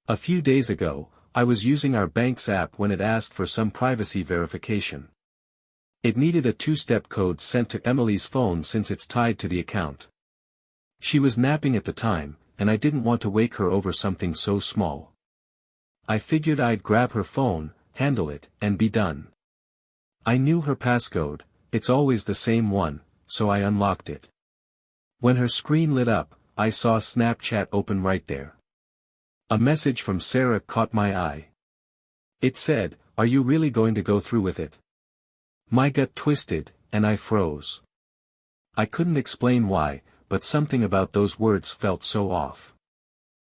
A few days ago, I was using our bank's app when it asked for some privacy verification. It needed a two-step code sent to Emily's phone since it's tied to the account. She was napping at the time, and I didn't want to wake her over something so small. I figured I'd grab her phone, handle it, and be done. I knew her passcode, it's always the same one, so I unlocked it. When her screen lit up, I saw Snapchat open right there. A message from Sarah caught my eye. It said, "Are you really going to go through with it?" My gut twisted, and I froze. I couldn't explain why, but something about those words felt so off.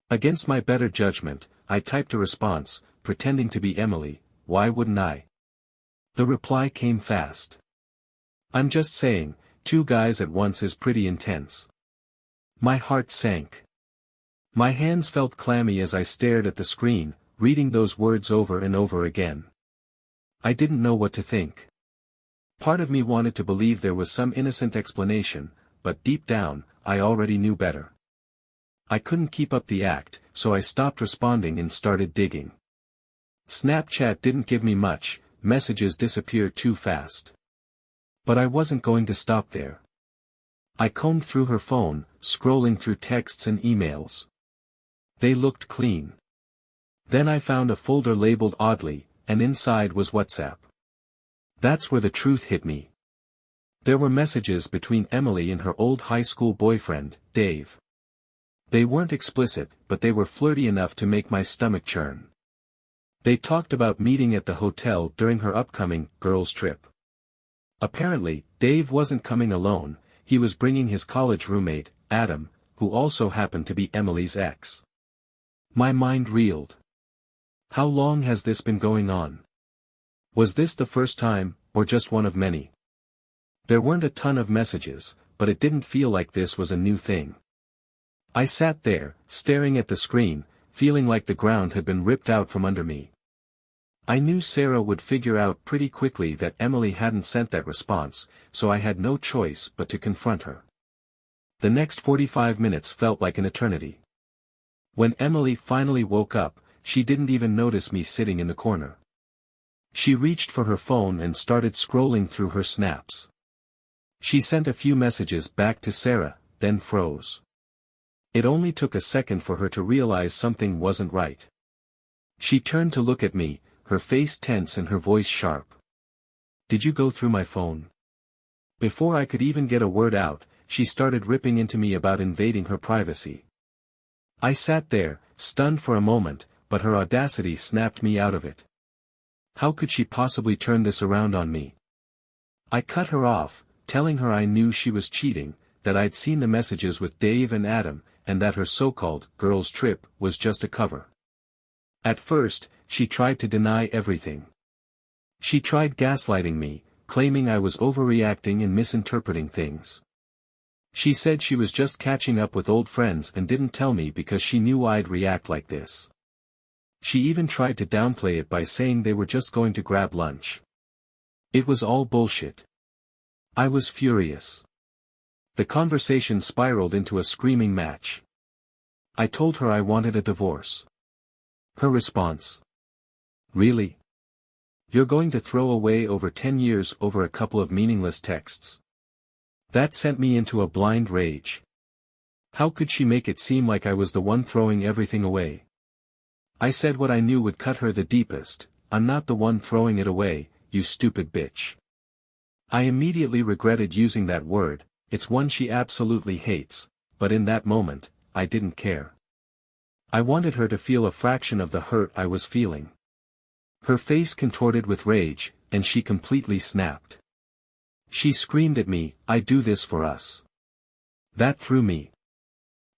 Against my better judgment, I typed a response, pretending to be Emily, "Why wouldn't I?" The reply came fast. "I'm just saying, two guys at once is pretty intense." My heart sank. My hands felt clammy as I stared at the screen, reading those words over and over again. I didn't know what to think. Part of me wanted to believe there was some innocent explanation, but deep down, I already knew better. I couldn't keep up the act, so I stopped responding and started digging. Snapchat didn't give me much, messages disappeared too fast. But I wasn't going to stop there. I combed through her phone, scrolling through texts and emails. They looked clean. Then I found a folder labeled oddly, and inside was WhatsApp. That's where the truth hit me. There were messages between Emily and her old high school boyfriend, Dave. They weren't explicit, but they were flirty enough to make my stomach churn. They talked about meeting at the hotel during her upcoming girls' trip. Apparently, Dave wasn't coming alone, he was bringing his college roommate, Adam, who also happened to be Emily's ex. My mind reeled. How long has this been going on? Was this the first time, or just one of many? There weren't a ton of messages, but it didn't feel like this was a new thing. I sat there, staring at the screen, feeling like the ground had been ripped out from under me. I knew Sarah would figure out pretty quickly that Emily hadn't sent that response, so I had no choice but to confront her. The next 45 minutes felt like an eternity. When Emily finally woke up, she didn't even notice me sitting in the corner. She reached for her phone and started scrolling through her snaps. She sent a few messages back to Sarah, then froze. It only took a second for her to realize something wasn't right. She turned to look at me, her face tense and her voice sharp. "Did you go through my phone?" Before I could even get a word out, she started ripping into me about invading her privacy. I sat there, stunned for a moment, but her audacity snapped me out of it. How could she possibly turn this around on me? I cut her off, telling her I knew she was cheating, that I'd seen the messages with Dave and Adam, and that her so-called girls' trip was just a cover. At first, she tried to deny everything. She tried gaslighting me, claiming I was overreacting and misinterpreting things. She said she was just catching up with old friends and didn't tell me because she knew I'd react like this. She even tried to downplay it by saying they were just going to grab lunch. It was all bullshit. I was furious. The conversation spiraled into a screaming match. I told her I wanted a divorce. Her response: "Really? You're going to throw away over 10 years over a couple of meaningless texts?" That sent me into a blind rage. How could she make it seem like I was the one throwing everything away? I said what I knew would cut her the deepest: "I'm not the one throwing it away, you stupid bitch." I immediately regretted using that word, it's one she absolutely hates, but in that moment, I didn't care. I wanted her to feel a fraction of the hurt I was feeling. Her face contorted with rage, and she completely snapped. She screamed at me, "I do this for us." That threw me.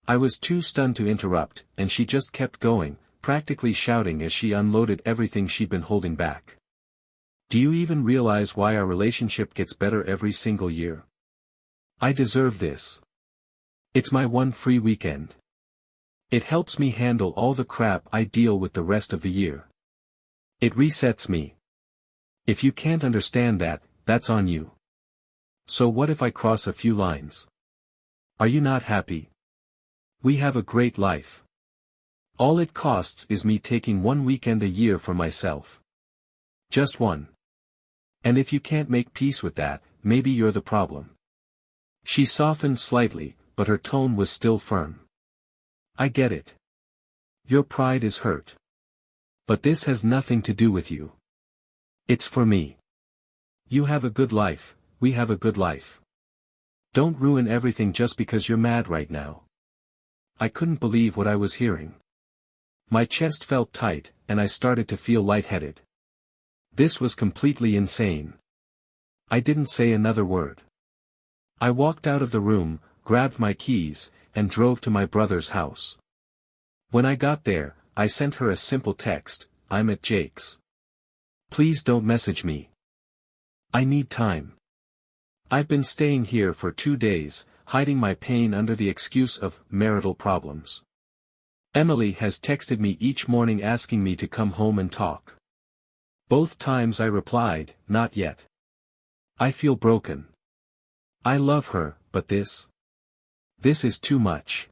I was too stunned to interrupt, and she just kept going, practically shouting as she unloaded everything she'd been holding back. "Do you even realize why our relationship gets better every single year? I deserve this. It's my one free weekend. It helps me handle all the crap I deal with the rest of the year. It resets me. If you can't understand that, that's on you. So what if I cross a few lines? Are you not happy? We have a great life. All it costs is me taking one weekend a year for myself. Just one. And if you can't make peace with that, maybe you're the problem. She softened slightly, but her tone was still firm. I get it. Your pride is hurt. But this has nothing to do with you. It's for me. You have a good life, we have a good life. Don't ruin everything just because you're mad right now. I couldn't believe what I was hearing. My chest felt tight, and I started to feel lightheaded. This was completely insane. I didn't say another word. I walked out of the room, grabbed my keys, and drove to my brother's house. When I got there, I sent her a simple text, I'm at Jake's. Please don't message me. I need time. I've been staying here for 2 days, hiding my pain under the excuse of marital problems. Emily has texted me each morning asking me to come home and talk. Both times I replied, not yet. I feel broken. I love her, but this is too much.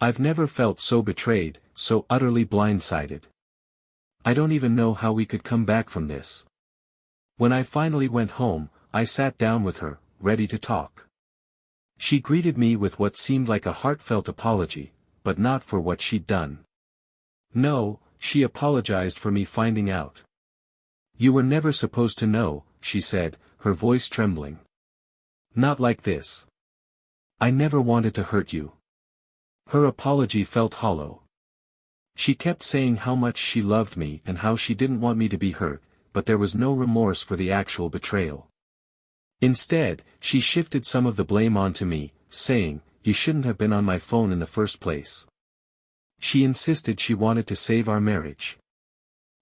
I've never felt so betrayed, so utterly blindsided. I don't even know how we could come back from this. When I finally went home, I sat down with her, ready to talk. She greeted me with what seemed like a heartfelt apology, but not for what she'd done. No, she apologized for me finding out. You were never supposed to know, she said, her voice trembling. Not like this. I never wanted to hurt you. Her apology felt hollow. She kept saying how much she loved me and how she didn't want me to be hurt, but there was no remorse for the actual betrayal. Instead, she shifted some of the blame onto me, saying, you shouldn't have been on my phone in the first place. She insisted she wanted to save our marriage.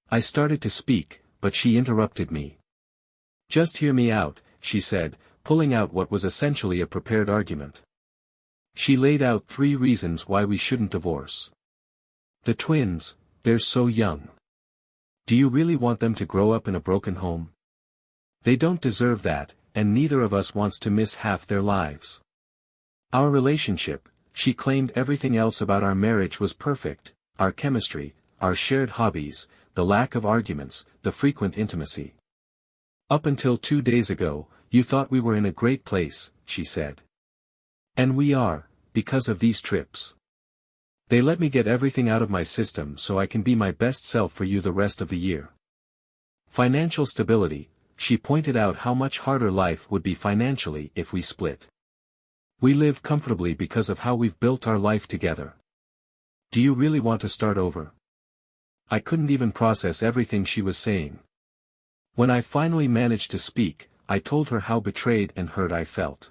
I started to speak, but she interrupted me. Just hear me out, she said, pulling out what was essentially a prepared argument. She laid out 3 reasons why we shouldn't divorce. The twins, they're so young. Do you really want them to grow up in a broken home? They don't deserve that, and neither of us wants to miss half their lives. Our relationship, she claimed everything else about our marriage was perfect, our chemistry, our shared hobbies, the lack of arguments, the frequent intimacy. Up until 2 days ago, you thought we were in a great place, she said. And we are, because of these trips. They let me get everything out of my system so I can be my best self for you the rest of the year. Financial stability, she pointed out how much harder life would be financially if we split. We live comfortably because of how we've built our life together. Do you really want to start over? I couldn't even process everything she was saying. When I finally managed to speak, I told her how betrayed and hurt I felt.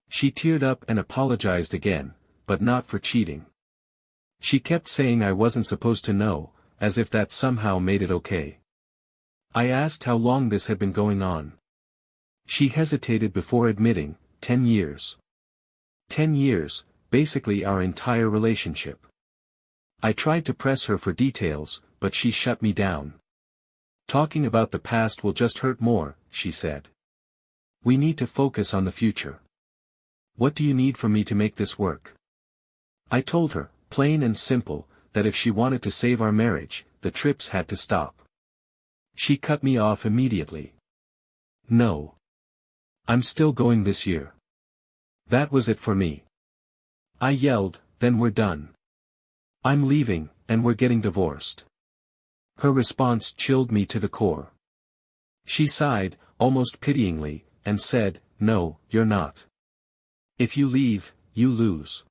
She teared up and apologized again, but not for cheating. She kept saying I wasn't supposed to know, as if that somehow made it okay. I asked how long this had been going on. She hesitated before admitting, 10 years. 10 years, basically our entire relationship. I tried to press her for details, but she shut me down. Talking about the past will just hurt more, she said. We need to focus on the future. What do you need from me to make this work? I told her, plain and simple, that if she wanted to save our marriage, the trips had to stop. She cut me off immediately. No. I'm still going this year. That was it for me. I yelled, then we're done. I'm leaving, and we're getting divorced. Her response chilled me to the core. She sighed, almost pityingly, and said, no, you're not. If you leave, you lose.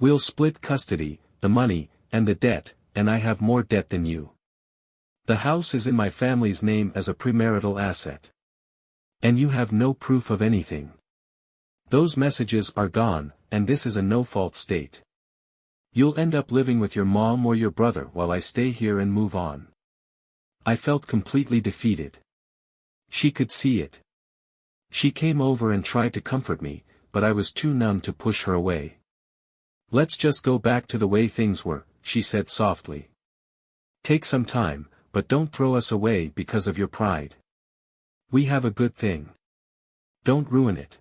We'll split custody, the money, and the debt, and I have more debt than you. The house is in my family's name as a premarital asset. And you have no proof of anything. Those messages are gone, and this is a no-fault state. You'll end up living with your mom or your brother while I stay here and move on. I felt completely defeated. She could see it. She came over and tried to comfort me, but I was too numb to push her away. Let's just go back to the way things were, she said softly. Take some time, but don't throw us away because of your pride. We have a good thing. Don't ruin it.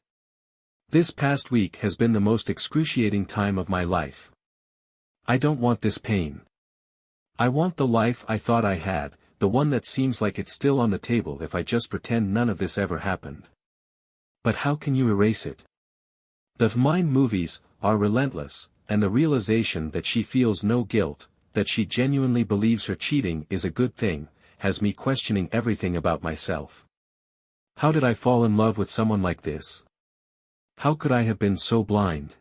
This past week has been the most excruciating time of my life. I don't want this pain. I want the life I thought I had, the one that seems like it's still on the table if I just pretend none of this ever happened. But how can you erase it? The mind movies are relentless, and the realization that she feels no guilt, that she genuinely believes her cheating is a good thing, has me questioning everything about myself. How did I fall in love with someone like this? How could I have been so blind?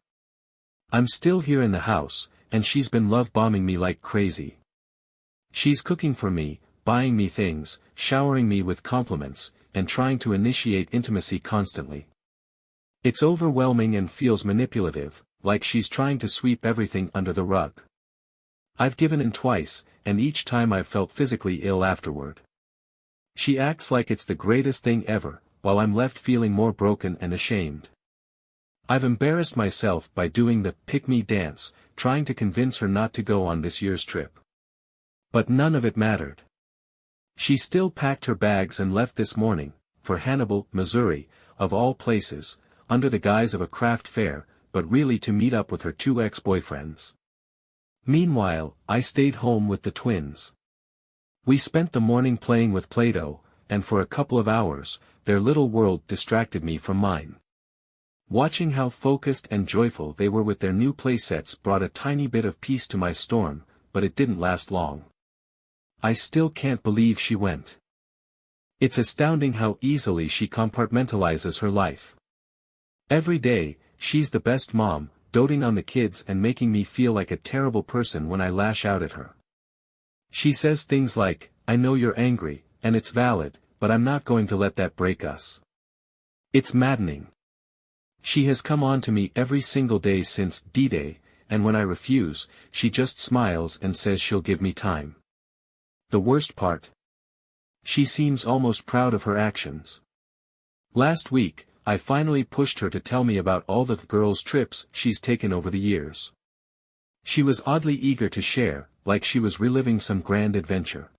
I'm still here in the house, and she's been love-bombing me like crazy. She's cooking for me, buying me things, showering me with compliments, and trying to initiate intimacy constantly. It's overwhelming and feels manipulative, like she's trying to sweep everything under the rug. I've given in twice, and each time I've felt physically ill afterward. She acts like it's the greatest thing ever, while I'm left feeling more broken and ashamed. I've embarrassed myself by doing the pick-me dance, trying to convince her not to go on this year's trip. But none of it mattered. She still packed her bags and left this morning, for Hannibal, Missouri, of all places, under the guise of a craft fair, but really to meet up with her 2 ex-boyfriends. Meanwhile, I stayed home with the twins. We spent the morning playing with Play-Doh, and for a couple of hours, their little world distracted me from mine. Watching how focused and joyful they were with their new playsets brought a tiny bit of peace to my storm, but it didn't last long. I still can't believe she went. It's astounding how easily she compartmentalizes her life. Every day, she's the best mom, doting on the kids and making me feel like a terrible person when I lash out at her. She says things like, "I know you're angry, and it's valid, but I'm not going to let that break us." It's maddening. She has come on to me every single day since D-Day, and when I refuse, she just smiles and says she'll give me time. The worst part? She seems almost proud of her actions. Last week, I finally pushed her to tell me about all the girls' trips she's taken over the years. She was oddly eager to share, like she was reliving some grand adventure.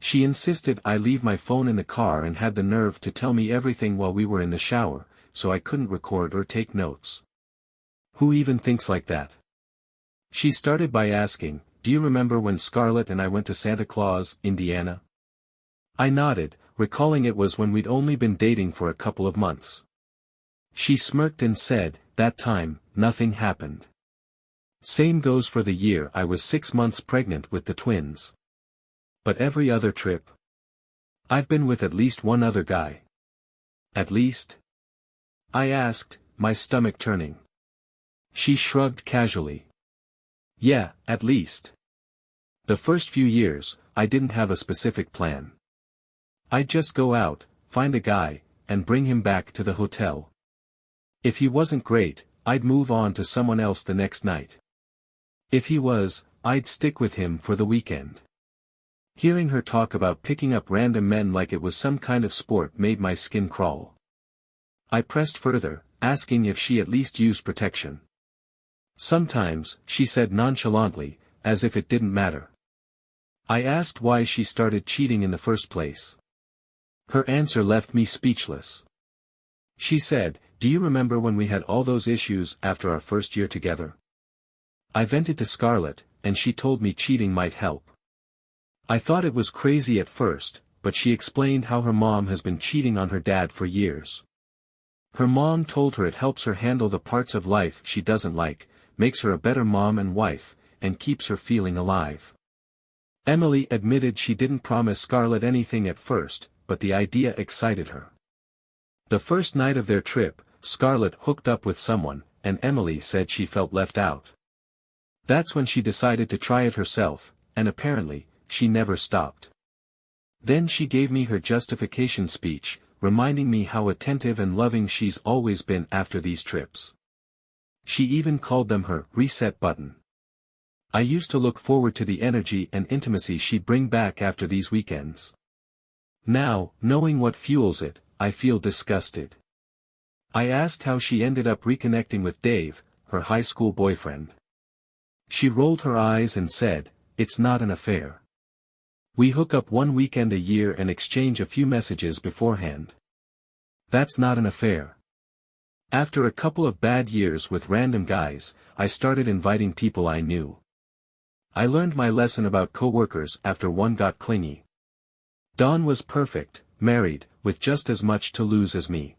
She insisted I leave my phone in the car and had the nerve to tell me everything while we were in the shower, so I couldn't record or take notes. Who even thinks like that? She started by asking, "Do you remember when Scarlett and I went to Santa Claus, Indiana?" I nodded, recalling it was when we'd only been dating for a couple of months. She smirked and said, "That time, nothing happened. Same goes for the year I was 6 months pregnant with the twins. But every other trip? I've been with at least one other guy." "At least?" I asked, my stomach turning. She shrugged casually. "Yeah, at least. The first few years, I didn't have a specific plan. I'd just go out, find a guy, and bring him back to the hotel. If he wasn't great, I'd move on to someone else the next night. If he was, I'd stick with him for the weekend." Hearing her talk about picking up random men like it was some kind of sport made my skin crawl. I pressed further, asking if she at least used protection. "Sometimes," she said nonchalantly, as if it didn't matter. I asked why she started cheating in the first place. Her answer left me speechless. She said, "Do you remember when we had all those issues after our first year together?" I vented to Scarlett, and she told me cheating might help. I thought it was crazy at first, but she explained how her mom has been cheating on her dad for years. Her mom told her it helps her handle the parts of life she doesn't like, makes her a better mom and wife, and keeps her feeling alive. Emily admitted she didn't promise Scarlett anything at first, but the idea excited her. The first night of their trip, Scarlett hooked up with someone, and Emily said she felt left out. That's when she decided to try it herself, and apparently, she never stopped. Then she gave me her justification speech, reminding me how attentive and loving she's always been after these trips. She even called them her reset button. I used to look forward to the energy and intimacy she'd bring back after these weekends. Now, knowing what fuels it, I feel disgusted. I asked how she ended up reconnecting with Dave, her high school boyfriend. She rolled her eyes and said, "It's not an affair. We hook up one weekend a year and exchange a few messages beforehand. That's not an affair." After a couple of bad years with random guys, I started inviting people I knew. I learned my lesson about coworkers after one got clingy. Dawn was perfect, married, with just as much to lose as me.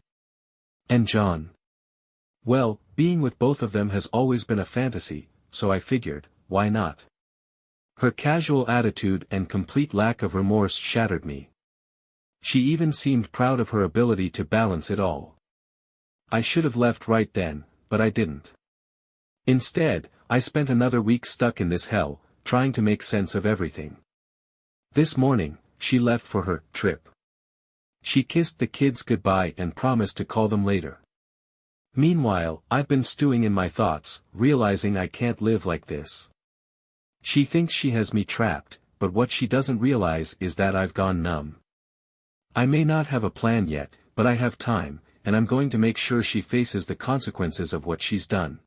And John? Well, being with both of them has always been a fantasy, so I figured, why not? Her casual attitude and complete lack of remorse shattered me. She even seemed proud of her ability to balance it all. I should have left right then, but I didn't. Instead, I spent another week stuck in this hell, trying to make sense of everything. This morning, she left for her trip. She kissed the kids goodbye and promised to call them later. Meanwhile, I've been stewing in my thoughts, realizing I can't live like this. She thinks she has me trapped, but what she doesn't realize is that I've gone numb. I may not have a plan yet, but I have time, and I'm going to make sure she faces the consequences of what she's done.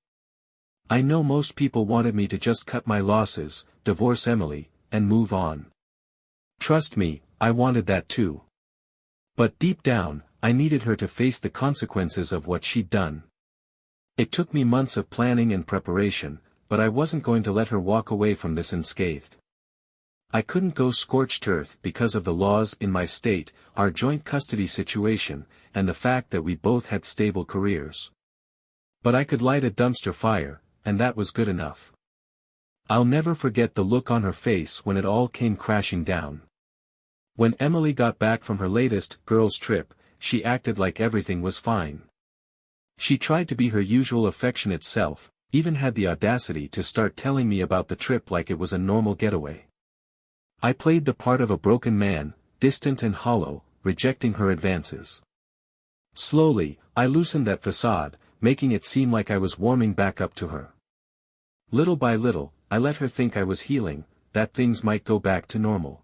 I know most people wanted me to just cut my losses, divorce Emily, and move on. Trust me, I wanted that too. But deep down, I needed her to face the consequences of what she'd done. It took me months of planning and preparation, but I wasn't going to let her walk away from this unscathed. I couldn't go scorched earth because of the laws in my state, our joint custody situation, and the fact that we both had stable careers. But I could light a dumpster fire, and that was good enough. I'll never forget the look on her face when it all came crashing down. When Emily got back from her latest girls' trip, she acted like everything was fine. She tried to be her usual affectionate self, even had the audacity to start telling me about the trip like it was a normal getaway. I played the part of a broken man, distant and hollow, rejecting her advances. Slowly, I loosened that facade, making it seem like I was warming back up to her. Little by little, I let her think I was healing, that things might go back to normal.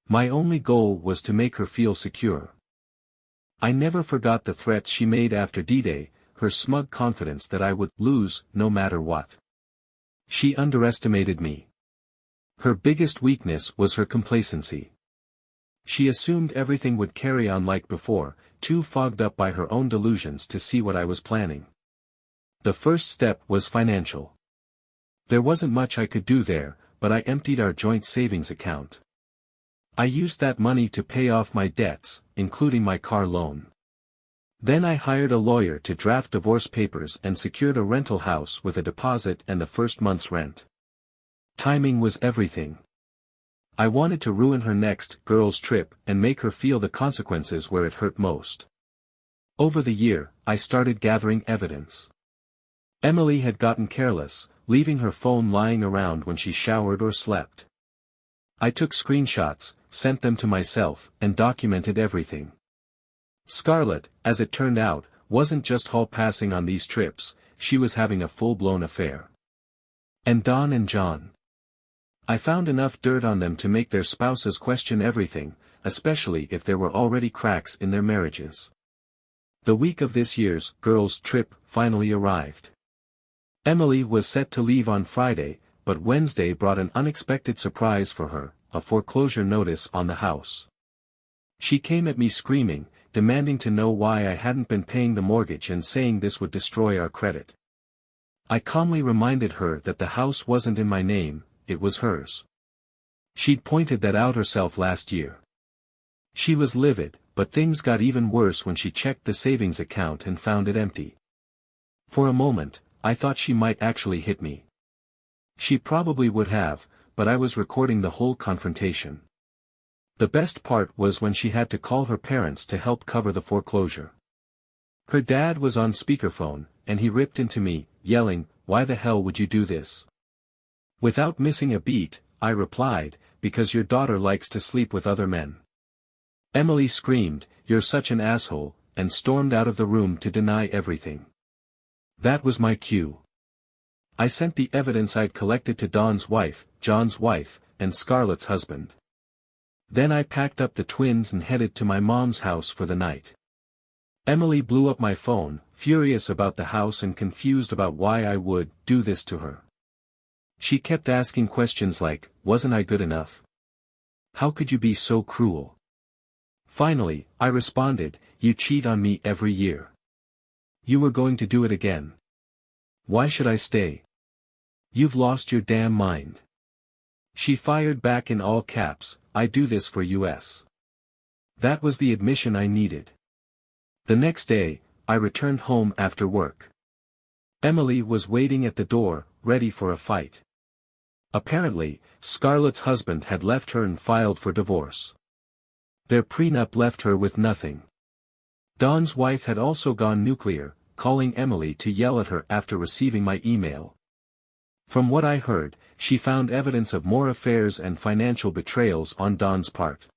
My only goal was to make her feel secure. I never forgot the threats she made after D-Day, her smug confidence that I would lose no matter what. She underestimated me. Her biggest weakness was her complacency. She assumed everything would carry on like before, too fogged up by her own delusions to see what I was planning. The first step was financial. There wasn't much I could do there, but I emptied our joint savings account. I used that money to pay off my debts, including my car loan. Then I hired a lawyer to draft divorce papers and secured a rental house with a deposit and the first month's rent. Timing was everything. I wanted to ruin her next girls' trip and make her feel the consequences where it hurt most. Over the year, I started gathering evidence. Emily had gotten careless, leaving her phone lying around when she showered or slept. I took screenshots, sent them to myself, and documented everything. Scarlett, as it turned out, wasn't just hall-passing on these trips, she was having a full-blown affair. And Dawn and John. I found enough dirt on them to make their spouses question everything, especially if there were already cracks in their marriages. The week of this year's girls' trip finally arrived. Emily was set to leave on Friday, but Wednesday brought an unexpected surprise for her, a foreclosure notice on the house. She came at me screaming, demanding to know why I hadn't been paying the mortgage and saying this would destroy our credit. I calmly reminded her that the house wasn't in my name, it was hers. She'd pointed that out herself last year. She was livid, but things got even worse when she checked the savings account and found it empty. For a moment, I thought she might actually hit me. She probably would have, but I was recording the whole confrontation. The best part was when she had to call her parents to help cover the foreclosure. Her dad was on speakerphone, and he ripped into me, yelling, "Why the hell would you do this?" Without missing a beat, I replied, "Because your daughter likes to sleep with other men." Emily screamed, "You're such an asshole," and stormed out of the room to deny everything. That was my cue. I sent the evidence I'd collected to Dawn's wife, John's wife, and Scarlett's husband. Then I packed up the twins and headed to my mom's house for the night. Emily blew up my phone, furious about the house and confused about why I would do this to her. She kept asking questions like, "Wasn't I good enough? How could you be so cruel?" Finally, I responded, "You cheat on me every year. You were going to do it again. Why should I stay? You've lost your damn mind." She fired back in all caps, "I do this for US." That was the admission I needed. The next day, I returned home after work. Emily was waiting at the door, ready for a fight. Apparently, Scarlett's husband had left her and filed for divorce. Their prenup left her with nothing. Don's wife had also gone nuclear, calling Emily to yell at her after receiving my email. From what I heard, she found evidence of more affairs and financial betrayals on Don's part.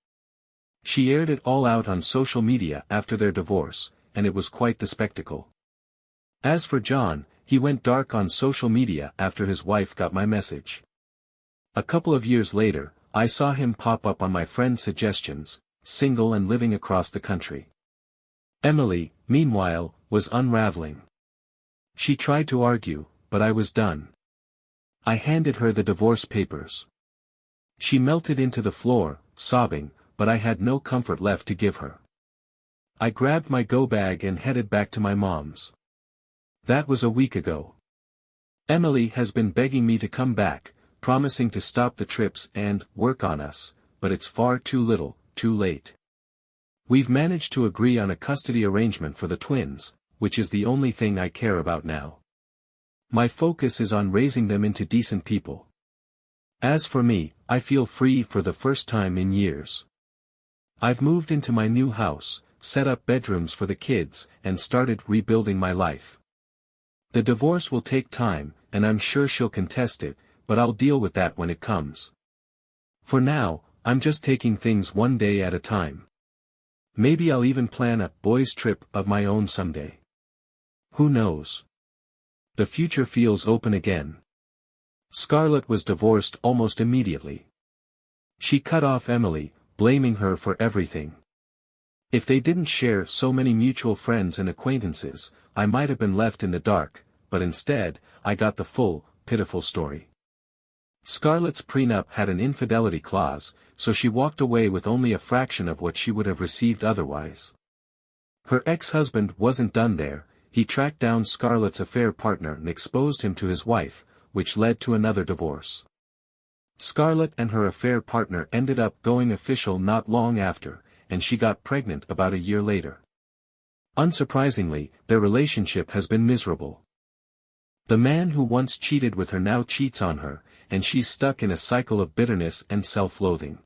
She aired it all out on social media after their divorce, and it was quite the spectacle. As for John, he went dark on social media after his wife got my message. A couple of years later, I saw him pop up on my friend's suggestions, single and living across the country. Emily, meanwhile, was unraveling. She tried to argue, but I was done. I handed her the divorce papers. She melted into the floor, sobbing, but I had no comfort left to give her. I grabbed my go-bag and headed back to my mom's. That was a week ago. Emily has been begging me to come back, promising to stop the trips and work on us, but it's far too little, too late. We've managed to agree on a custody arrangement for the twins, which is the only thing I care about now. My focus is on raising them into decent people. As for me, I feel free for the first time in years. I've moved into my new house, set up bedrooms for the kids, and started rebuilding my life. The divorce will take time, and I'm sure she'll contest it, but I'll deal with that when it comes. For now, I'm just taking things one day at a time. Maybe I'll even plan a boys' trip of my own someday. Who knows? The future feels open again. Scarlett was divorced almost immediately. She cut off Emily, blaming her for everything. If they didn't share so many mutual friends and acquaintances, I might have been left in the dark, but instead, I got the full, pitiful story. Scarlett's prenup had an infidelity clause, so she walked away with only a fraction of what she would have received otherwise. Her ex-husband wasn't done there. He tracked down Scarlett's affair partner and exposed him to his wife, which led to another divorce. Scarlett and her affair partner ended up going official not long after, and she got pregnant about a year later. Unsurprisingly, their relationship has been miserable. The man who once cheated with her now cheats on her, and she's stuck in a cycle of bitterness and self-loathing.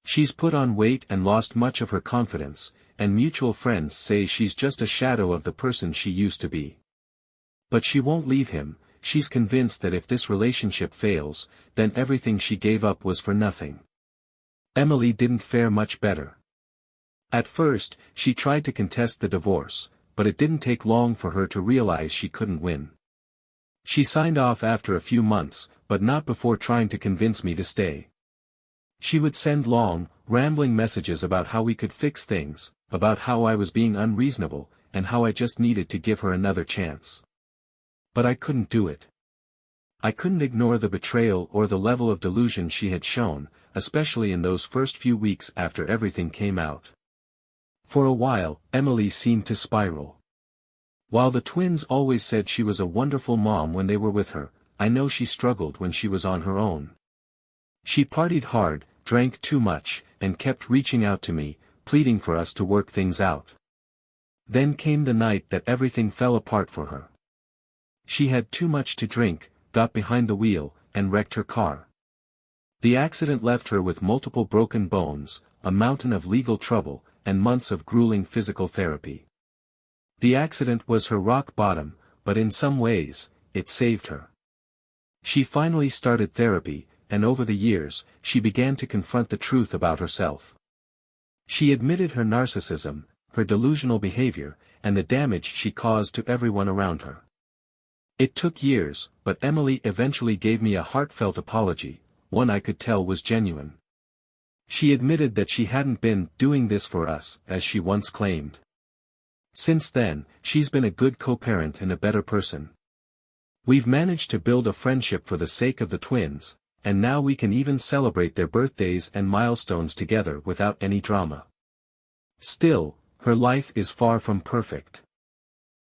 She's put on weight and lost much of her confidence, and mutual friends say she's just a shadow of the person she used to be. But she won't leave him. She's convinced that if this relationship fails, then everything she gave up was for nothing. Emily didn't fare much better. At first, she tried to contest the divorce, but it didn't take long for her to realize she couldn't win. She signed off after a few months, but not before trying to convince me to stay. She would send long, rambling messages about how we could fix things, about how I was being unreasonable, and how I just needed to give her another chance. But I couldn't do it. I couldn't ignore the betrayal or the level of delusion she had shown, especially in those first few weeks after everything came out. For a while, Emily seemed to spiral. While the twins always said she was a wonderful mom when they were with her, I know she struggled when she was on her own. She partied hard, drank too much, and kept reaching out to me, pleading for us to work things out. Then came the night that everything fell apart for her. She had too much to drink, got behind the wheel, and wrecked her car. The accident left her with multiple broken bones, a mountain of legal trouble, and months of grueling physical therapy. The accident was her rock bottom, but in some ways, it saved her. She finally started therapy, and over the years, she began to confront the truth about herself. She admitted her narcissism, her delusional behavior, and the damage she caused to everyone around her. It took years, but Emily eventually gave me a heartfelt apology, one I could tell was genuine. She admitted that she hadn't been doing this for us, as she once claimed. Since then, she's been a good co-parent and a better person. We've managed to build a friendship for the sake of the twins, and now we can even celebrate their birthdays and milestones together without any drama. Still, her life is far from perfect.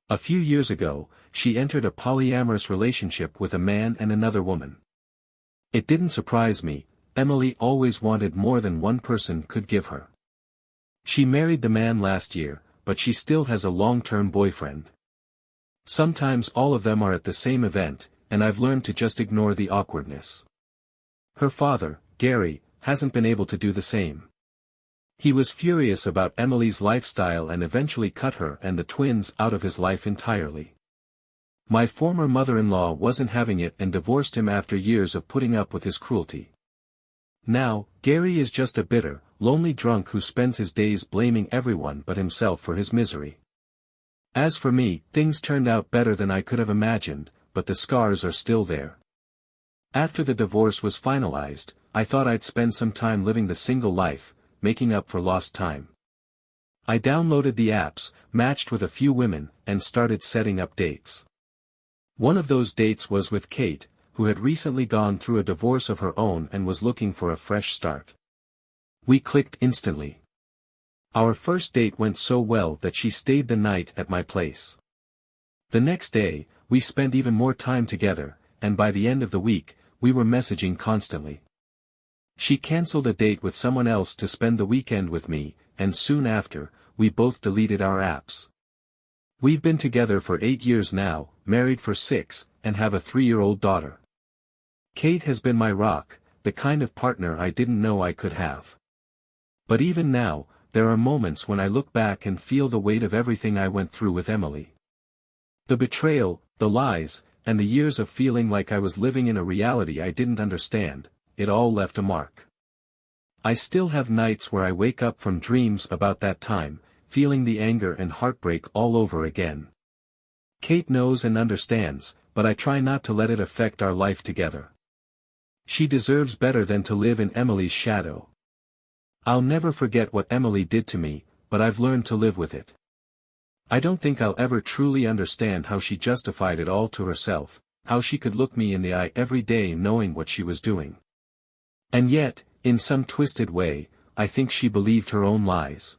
A few years ago, she entered a polyamorous relationship with a man and another woman. It didn't surprise me, Emily always wanted more than one person could give her. She married the man last year, but she still has a long-term boyfriend. Sometimes all of them are at the same event, and I've learned to just ignore the awkwardness. Her father, Gary, hasn't been able to do the same. He was furious about Emily's lifestyle and eventually cut her and the twins out of his life entirely. My former mother-in-law wasn't having it and divorced him after years of putting up with his cruelty. Now, Gary is just a bitter, lonely drunk who spends his days blaming everyone but himself for his misery. As for me, things turned out better than I could have imagined, but the scars are still there. After the divorce was finalized, I thought I'd spend some time living the single life, making up for lost time. I downloaded the apps, matched with a few women, and started setting up dates. One of those dates was with Kate, who had recently gone through a divorce of her own and was looking for a fresh start. We clicked instantly. Our first date went so well that she stayed the night at my place. The next day, we spent even more time together, and by the end of the week, we were messaging constantly. She cancelled a date with someone else to spend the weekend with me, and soon after, we both deleted our apps. We've been together for 8 years now, married for 6, and have a 3-year-old daughter. Kate has been my rock, the kind of partner I didn't know I could have. But even now, there are moments when I look back and feel the weight of everything I went through with Emily. The betrayal, the lies, and the years of feeling like I was living in a reality I didn't understand, it all left a mark. I still have nights where I wake up from dreams about that time, feeling the anger and heartbreak all over again. Kate knows and understands, but I try not to let it affect our life together. She deserves better than to live in Emily's shadow. I'll never forget what Emily did to me, but I've learned to live with it. I don't think I'll ever truly understand how she justified it all to herself, how she could look me in the eye every day knowing what she was doing. And yet, in some twisted way, I think she believed her own lies.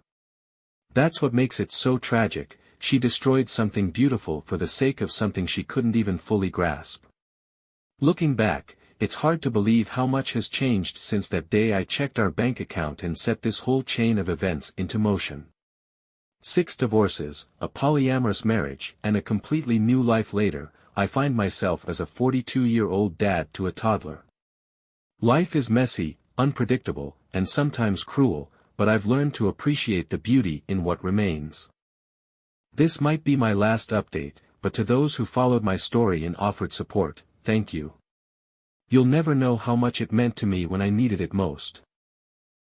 That's what makes it so tragic. She destroyed something beautiful for the sake of something she couldn't even fully grasp. Looking back, it's hard to believe how much has changed since that day I checked our bank account and set this whole chain of events into motion. 6 divorces, a polyamorous marriage, and a completely new life later, I find myself as a 42-year-old dad to a toddler. Life is messy, unpredictable, and sometimes cruel, but I've learned to appreciate the beauty in what remains. This might be my last update, but to those who followed my story and offered support, thank you. You'll never know how much it meant to me when I needed it most.